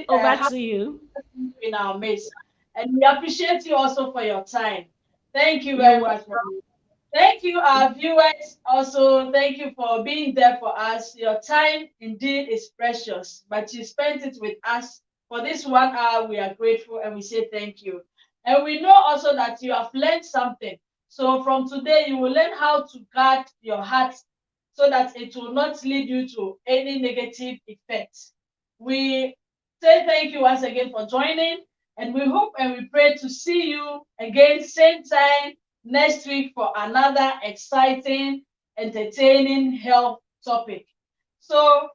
Over to you. In our midst. And we appreciate you also for your time. Thank you very much. Thank you, our viewers. Also, thank you for being there for us. Your time indeed is precious, but you spent it with us for this 1 hour. We are grateful and we say thank you. And we know also that you have learned something. So from today, you will learn how to guard your heart so that it will not lead you to any negative effects. We say thank you once again for joining, and we hope and we pray to see you again same time next week for another exciting, entertaining health topic. So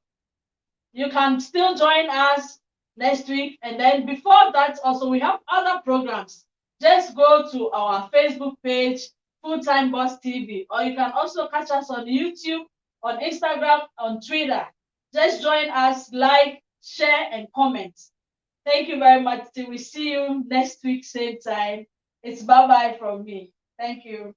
you can still join us next week, and then before that also we have other programs. Just go to our Facebook page, Fulltimebuzz TV, or you can also catch us on YouTube, on Instagram, on Twitter. Just join us, like, share, and comment. Thank you very much. Till we see you next week, same time. It's bye-bye from me. Thank you.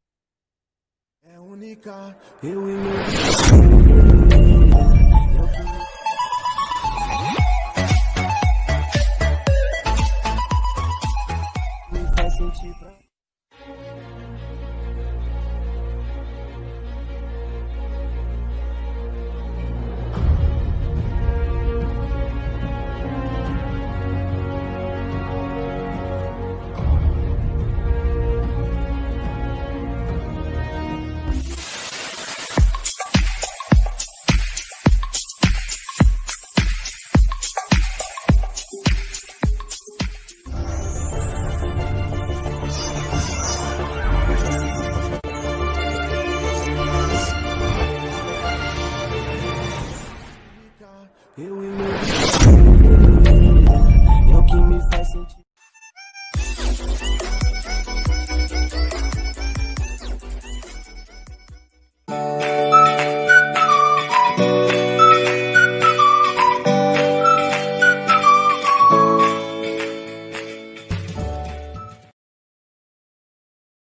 Eu que me faz sentir